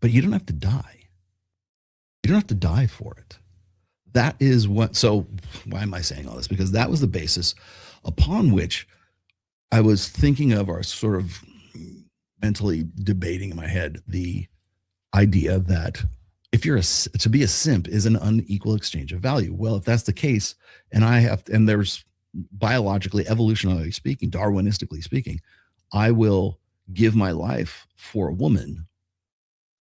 but you don't have to die. You don't have to die for it. That is what, so why am I saying all this? Because that was the basis upon which I was thinking of, or sort of mentally debating in my head, the idea that if you're to be a simp is an unequal exchange of value. Well, if that's the case, and there's biologically, evolutionarily speaking, Darwinistically speaking, I will give my life for a woman.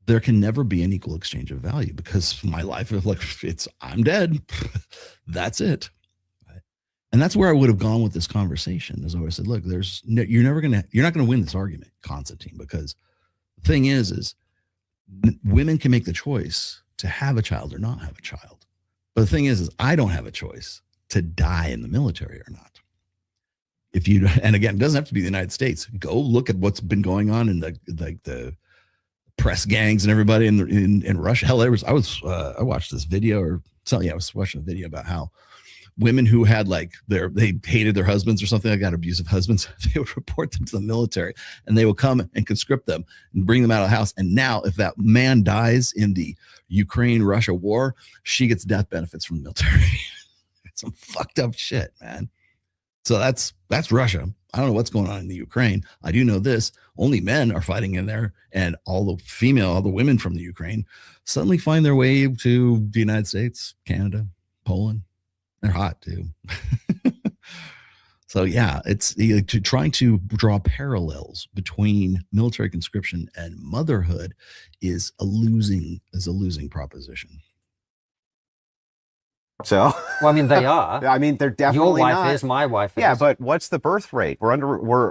There can never be an equal exchange of value, because my life is like, I'm dead. That's it. And that's where I would have gone with this conversation. As I said, look, you're not going to win this argument, Constantine, because the thing is women can make the choice to have a child or not have a child. But the thing is I don't have a choice to die in the military or not. And again, it doesn't have to be the United States. Go look at what's been going on in the press gangs and everybody in Russia. Hell, I watched this video I was watching a video about how women who had they hated their husbands or something like that, abusive husbands, they would report them to the military, and they will come and conscript them and bring them out of the house. And now if that man dies in the Ukraine-Russia war, she gets death benefits from the military. Some fucked up shit, man. So that's Russia. I don't know what's going on in the Ukraine. I do know this: only men are fighting in there, and all the women from the Ukraine suddenly find their way to the United States, Canada, Poland. They're hot too. So yeah, it's trying to draw parallels between military conscription and motherhood is a losing proposition. So, well, I mean, they are. I mean, they're definitely your wife not. is, my wife is. Yeah, but what's the birth rate? We're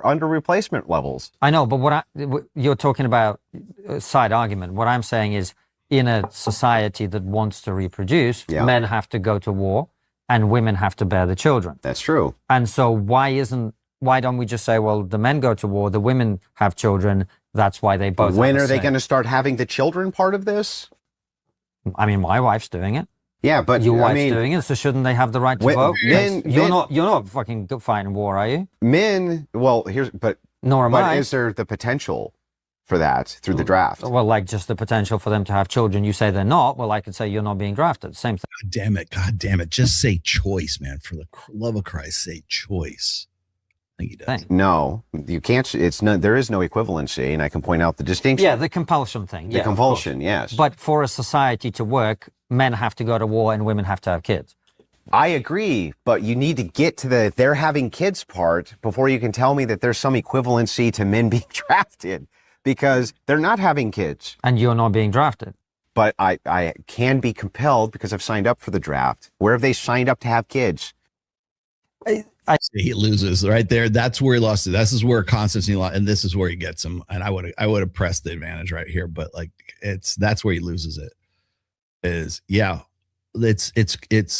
under replacement levels. I know, but you're talking about a side argument. What I'm saying is, in a society that wants to reproduce, men have to go to war and women have to bear the children. That's true. And so why don't we just say, well, the men go to war, the women have children, that's why they both When are they going to start having the children part of this? I mean, my wife's doing it. Yeah, but your wife's doing it, so shouldn't they have the right to vote? You're not fucking fighting war, are you? Men, well, nor am I. Is there the potential for that through the draft? Well, like just the potential for them to have children. You say they're not. Well, I could say you're not being drafted. Same thing. God damn it. Just say choice, man. For the love of Christ, say choice. I think he does. No, you can't. There is no equivalency, and I can point out the distinction. Yeah, the compulsion thing. The compulsion, yes. But for a society to work, men have to go to war and women have to have kids. I agree, but you need to get to they're having kids part before you can tell me that there's some equivalency to men being drafted, because they're not having kids. And you're not being drafted. But I can be compelled because I've signed up for the draft. Where have they signed up to have kids? He loses right there. That's where he lost it. This is where Constantine lost, and this is where he gets him. And I would have pressed the advantage right here, but that's where he loses it. It's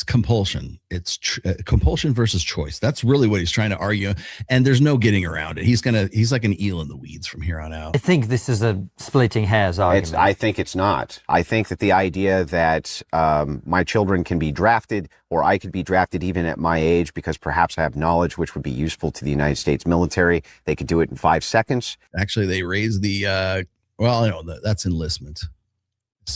compulsion. It's compulsion versus choice. That's really what he's trying to argue, and there's no getting around it. He's like an eel in the weeds from here on out. I think this is a splitting hairs argument. I think it's not. I think that the idea that my children can be drafted, or I could be drafted even at my age, because perhaps I have knowledge which would be useful to the United States military. They could do it in 5 seconds. Actually, they raised the that's enlistment.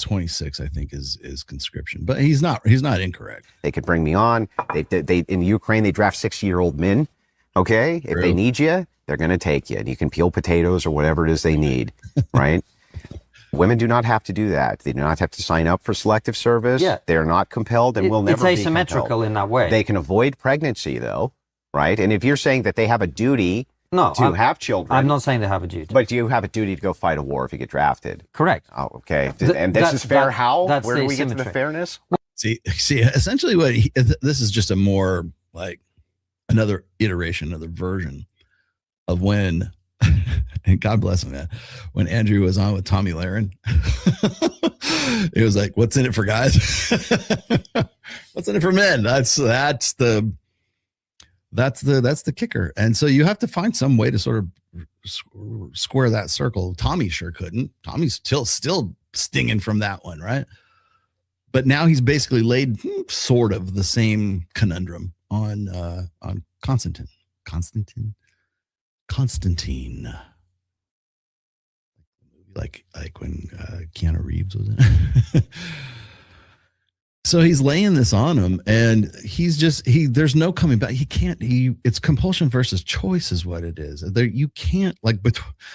26, I think, is conscription, but he's not incorrect. They could bring me on. They in Ukraine, they draft 60-year-old men. Okay. If they need you, they're going to take you, and you can peel potatoes or whatever it is they need. Right. Women do not have to do that. They do not have to sign up for selective service. Yeah. They're not compelled and will never be compelled. It's asymmetrical in that way. They can avoid pregnancy though. Right. And if you're saying that they have a duty to have children. I'm not saying they have a duty. But you have a duty to go fight a war if you get drafted. Correct. Oh, okay. And this is fair. Where do we get to the fairness? See, essentially this is just a more like another iteration, another version of when, and God bless him, man, when Andrew was on with Tommy Lahren. It was like, what's in it for guys? What's in it for men? That's the kicker. And so you have to find some way to sort of square that circle. Tommy sure couldn't. Tommy's still stinging from that one, right? But now he's basically laid sort of the same conundrum on Constantine. like when Keanu Reeves was in it. So he's laying this on him, and there's no coming back. It's compulsion versus choice is what it is. You can't, like,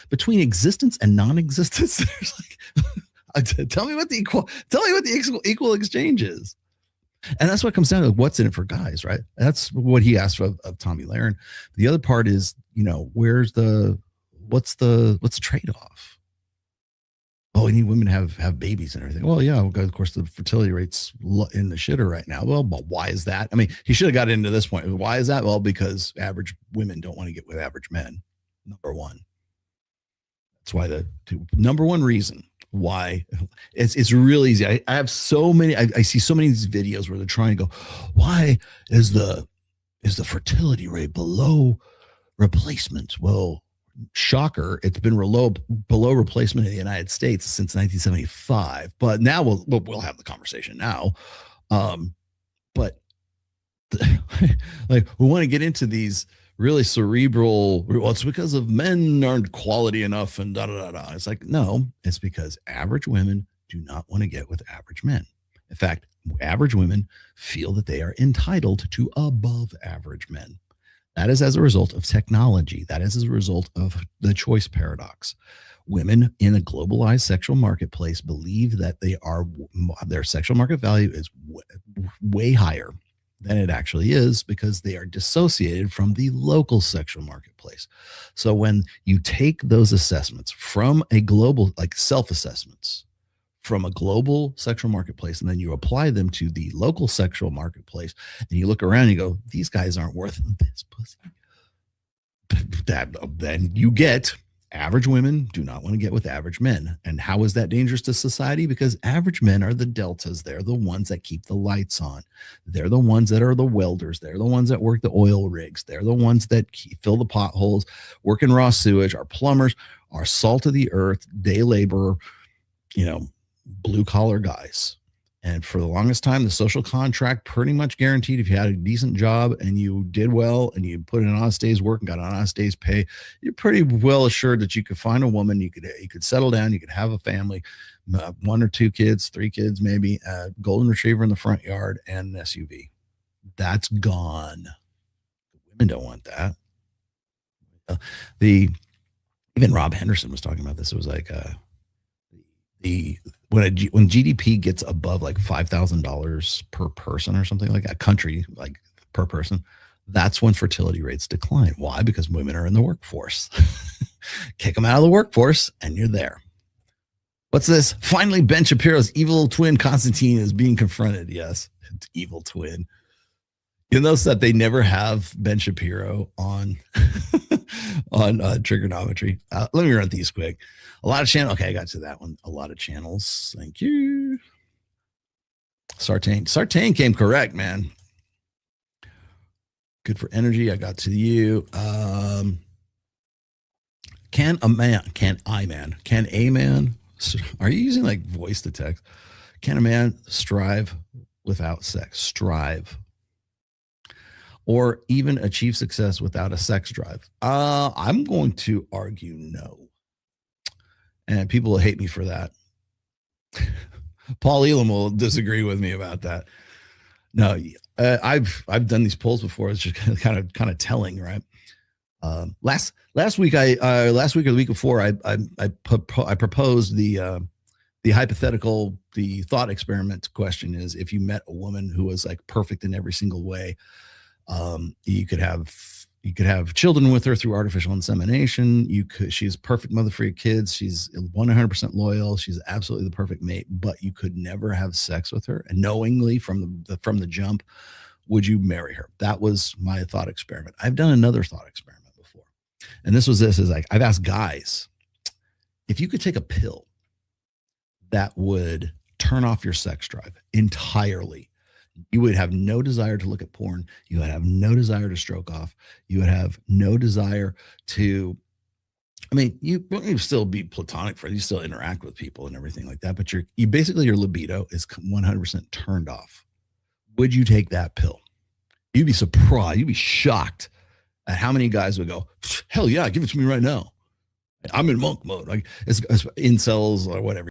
between existence and non-existence, there's like, tell me what the equal exchange is. And that's what comes down to what's in it for guys, right? That's what he asked of Tommy Lahren. The other part is, what's the trade-off? Oh, we need women to have babies and everything. Well, yeah, of course, the fertility rate's in the shitter right now. Well, but why is that? I mean, he should have got into this point. Why is that? Well, because average women don't want to get with average men. Number one. That's why the number one reason why it's really easy. I have so many, I see so many of these videos where they're trying to go, why is the fertility rate below replacement? Well, shocker, it's been below replacement in the United States since 1975. But now we'll have the conversation now. But like, we want to get into these really cerebral, well, it's because of men aren't quality enough and da da da da. It's like, no, it's because average women do not want to get with average men. In fact, average women feel that they are entitled to above average men. That is as a result of technology. That is as a result of the choice paradox. Women in a globalized sexual marketplace believe that their sexual market value is way higher than it actually is because they are dissociated from the local sexual marketplace. So when you take those assessments from a global, like self-assessments, from a global sexual marketplace, and then you apply them to the local sexual marketplace, and you look around and you go, these guys aren't worth this pussy. Then you get average women do not want to get with average men. And how is that dangerous to society? Because average men are the deltas. They're the ones that keep the lights on. They're the ones that are the welders. They're the ones that work the oil rigs. They're the ones that fill the potholes, work in raw sewage, our plumbers, our salt of the earth, day laborer, blue collar guys. And for the longest time, the social contract pretty much guaranteed if you had a decent job and you did well and you put in an honest day's work and got an honest day's pay, you're pretty well assured that you could find a woman, you could settle down, you could have a family, 1 or 2 kids, 3 kids, maybe a golden retriever in the front yard and an SUV. That's gone. Women don't want that. Even Rob Henderson was talking about this. It was like, when GDP gets above like $5,000 per person or something like that, country, like per person, that's when fertility rates decline. Why? Because women are in the workforce. Kick them out of the workforce and you're there. What's this? Finally, Ben Shapiro's evil twin Constantine is being confronted. Yes, it's evil twin. You'll notice that they never have Ben Shapiro on trigonometry. Let me run these quick. A lot of channels. Okay, I got to that one. A lot of channels. Thank you. Sartain came correct, man. Good for energy. I got to you. Can a man, are you using like voice to text? Can a man strive without sex? Strive. Or even achieve success without a sex drive? I'm going to argue no. And people will hate me for that. Paul Elam will disagree with me about that. No, I've done these polls before. It's just kind of telling, right? Last week or the week before, I proposed the hypothetical, the thought experiment question is: if you met a woman who was like perfect in every single way, you could have children with her through artificial insemination. She's a perfect mother for your kids. She's 100% loyal. She's absolutely the perfect mate, but you could never have sex with her. And knowingly from the jump, would you marry her? That was my thought experiment. I've done another thought experiment before. And this is like, I've asked guys, if you could take a pill that would turn off your sex drive entirely, you would have no desire to look at porn. You would have no desire to stroke off. You would have no desire to, you still be platonic friends. You still interact with people and everything like that. But your libido is 100% turned off. Would you take that pill? You'd be surprised. You'd be shocked at how many guys would go, hell yeah, give it to me right now. I'm in monk mode. Like it's incels or whatever.